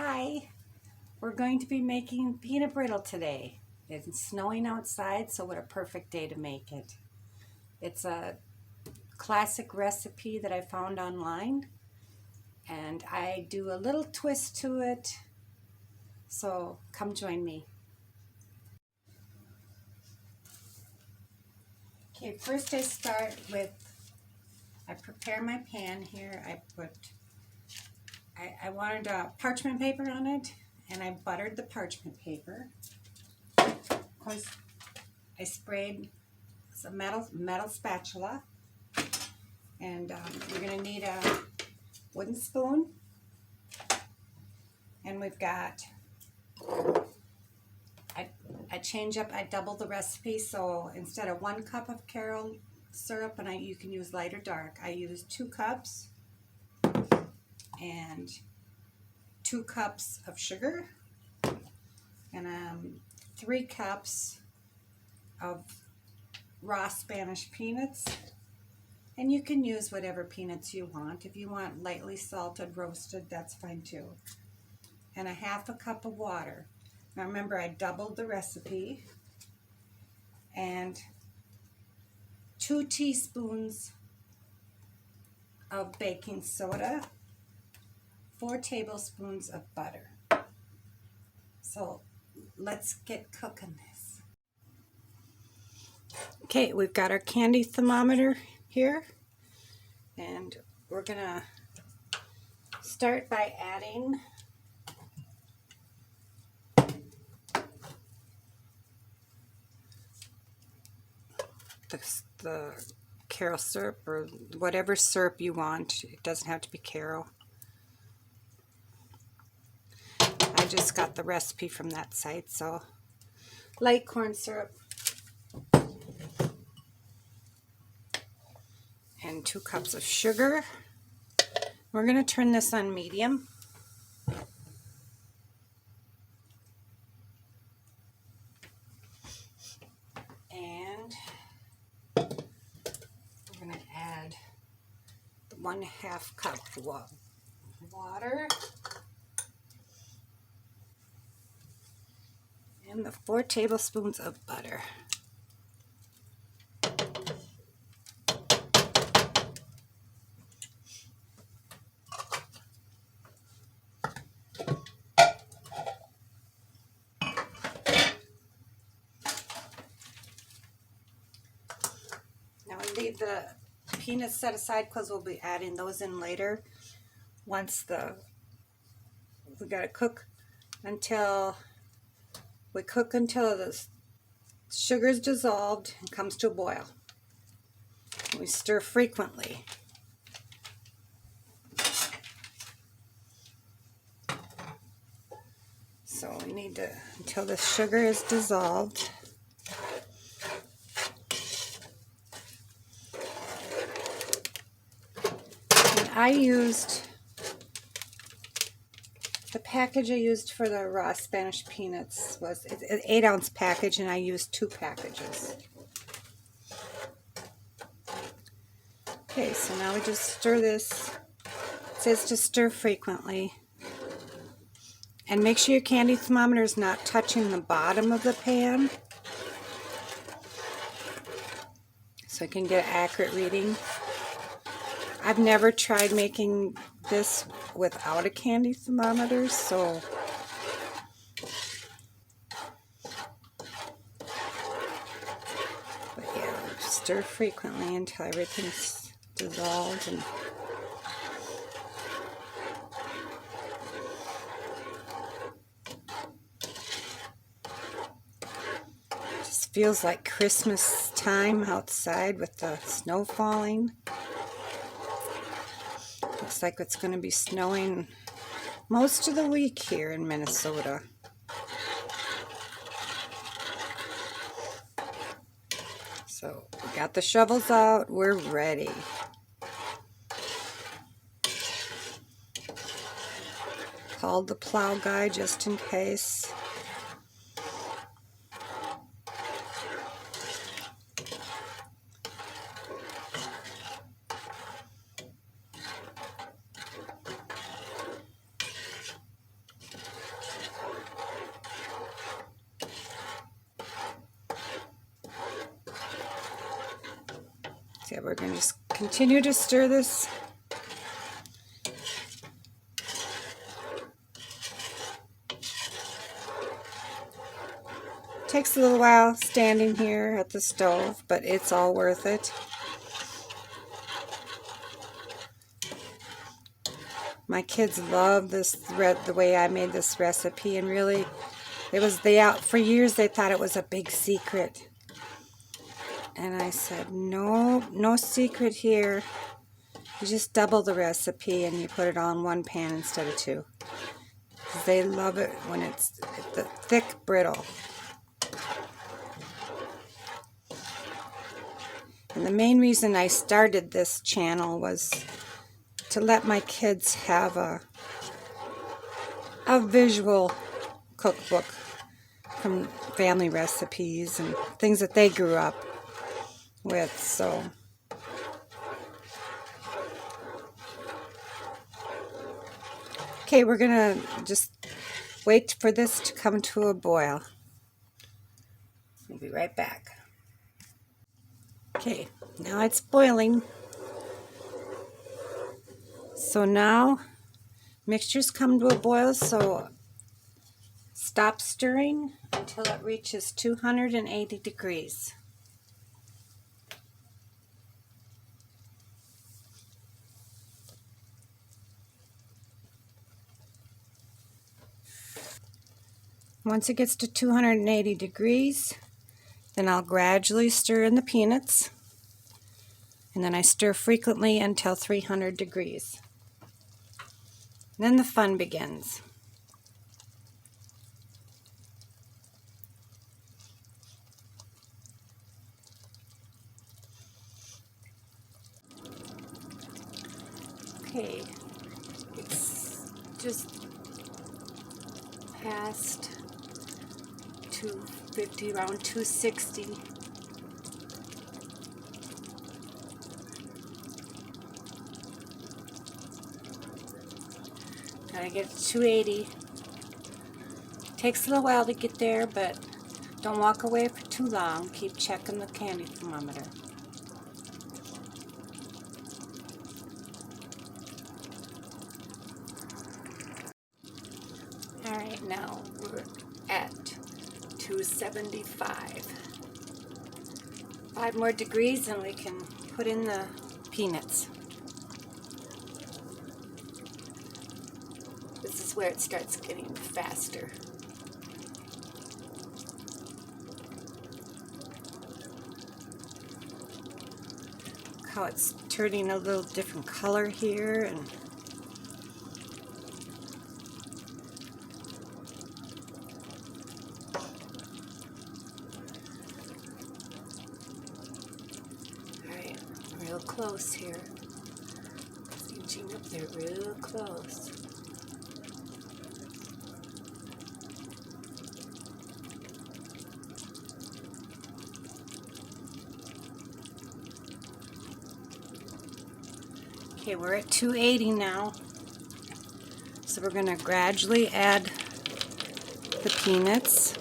Hi, we're going to be making peanut brittle today. It's snowing outside, so what a perfect day to make it. It's a classic recipe that I found online, and I do a little twist to it, so come join me. Okay, first I prepare my pan here. I wanted parchment paper on it, and I buttered the parchment paper. Of course, I sprayed a metal spatula, and you're going to need a wooden spoon, and we've got, I double the recipe, so instead of 1 cup of caramel syrup, and you can use light or dark, I use 2 cups and 2 cups of sugar, and 3 cups of raw Spanish peanuts, and you can use whatever peanuts you want. If you want lightly salted, roasted, that's fine too. And a 1/2 cup of water. Now remember, I doubled the recipe, and 2 teaspoons of baking soda, 4 tablespoons of butter. So let's get cooking this. Okay, we've got our candy thermometer here, and we're gonna start by adding the caramel syrup, or whatever syrup you want. It doesn't have to be caramel. I just got the recipe from that site, so light corn syrup, and 2 cups of sugar. We're going to turn this on medium. And we're going to add 1/2 cup of water and the 4 tablespoons of butter. Now we leave the peanuts set aside because we'll be adding those in later. We got to cook until the sugar is dissolved and comes to a boil. We stir frequently. So we need to, until the sugar is dissolved. And the package I used for the raw Spanish peanuts was an 8-ounce package, and I used 2 packages. Okay, so now we just stir this. It says to stir frequently. And make sure your candy thermometer is not touching the bottom of the pan, so I can get an accurate reading. I've never tried making this without a candy thermometer, so but yeah, stir frequently until everything's dissolved. And it just feels like Christmas time outside with the snow falling. Looks like it's going to be snowing most of the week here in Minnesota. So we got the shovels out, we're ready. Called the plow guy just in case. So we're going to just continue to stir this. Takes a little while standing here at the stove, but it's all worth it. My kids love this the way I made this recipe, and really, for years they thought it was a big secret. And I said, no secret here. You just double the recipe and you put it all in one pan instead of two. They love it when it's the thick brittle. And the main reason I started this channel was to let my kids have a visual cookbook from family recipes and things that they grew up with. So okay, we're gonna just wait for this to come to a boil. We'll be right back. Okay, now it's boiling. So now mixture's come to a boil, so stop stirring until it reaches 280 degrees. Once it gets to 280 degrees, then I'll gradually stir in the peanuts, and then I stir frequently until 300 degrees. And then the fun begins. Okay, it's just past 250, around 260. Gotta get to 280. Takes a little while to get there, but don't walk away for too long. Keep checking the candy thermometer. Alright, now we're at 275. 5 more degrees and we can put in the peanuts. This is where it starts getting faster. Look how it's turning a little different color here, and real close here. It's inching up there real close. Okay, we're at 280 now. So we're going to gradually add the peanuts.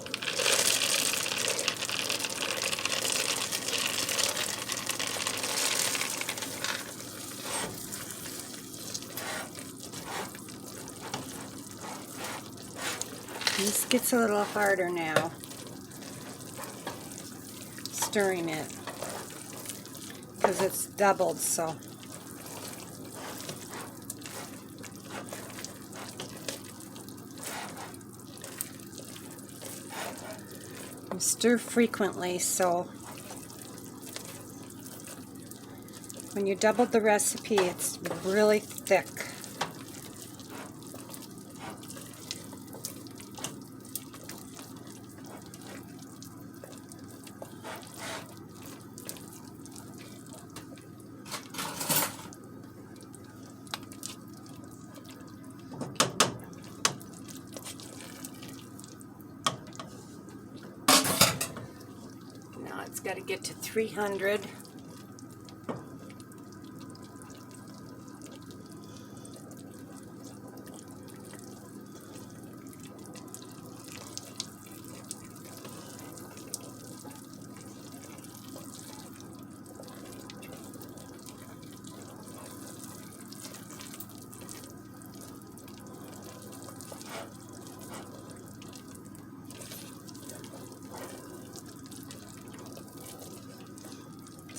This gets a little harder now, stirring it, because it's doubled, so. And stir frequently, so when you double the recipe, it's really thick. Now it's got to get to 300.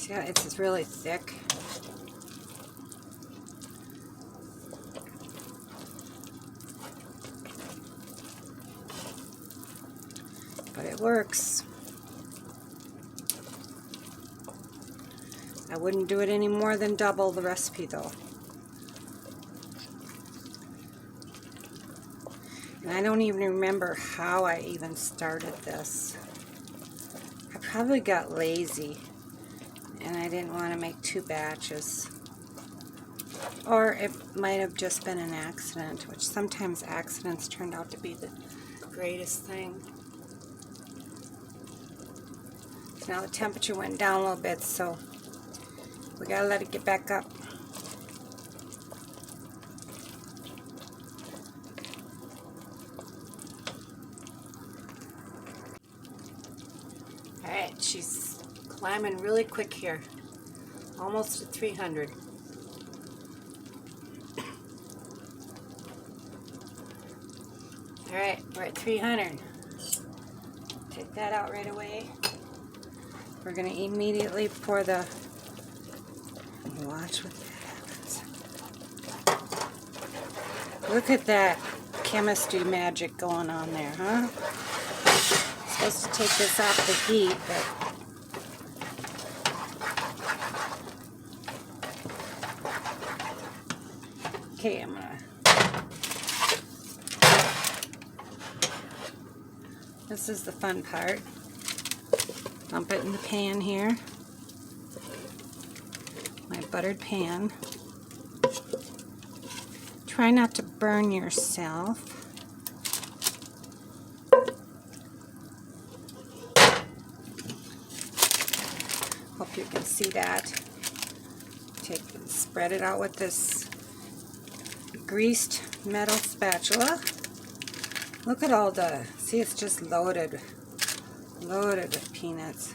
See how it's really thick? But it works. I wouldn't do it any more than double the recipe though. And I don't even remember how I even started this. I probably got lazy and I didn't want to make 2 batches. Or it might have just been an accident, which sometimes accidents turned out to be the greatest thing. So now the temperature went down a little bit, so we gotta let it get back up. Alright, she's climbing really quick here. Almost at 300. Alright, we're at 300. Take that out right away. We're going to immediately pour the... Watch what that happens. Look at that chemistry magic going on there, huh? Supposed to take this off the heat, but... Okay, I'm gonna... This is the fun part. Dump it in the pan here. My buttered pan. Try not to burn yourself. Hope you can see that. Take and spread it out with this greased metal spatula. Look at all the, see, it's just loaded with peanuts.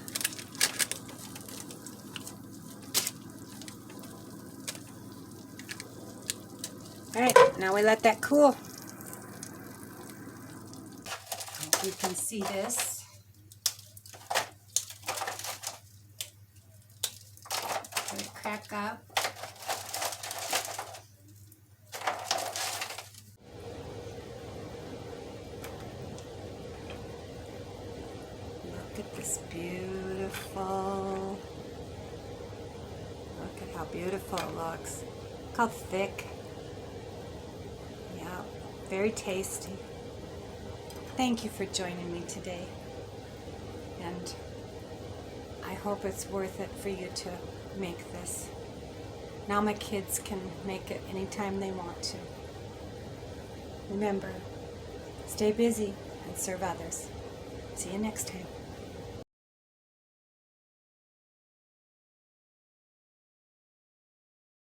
Alright, now we let that cool. Hope you can see this. Let it crack up. Look at this beautiful. Look at how beautiful it looks. Look how thick. Yeah, very tasty. Thank you for joining me today. And I hope it's worth it for you to make this. Now my kids can make it anytime they want to. Remember, stay busy and serve others. See you next time.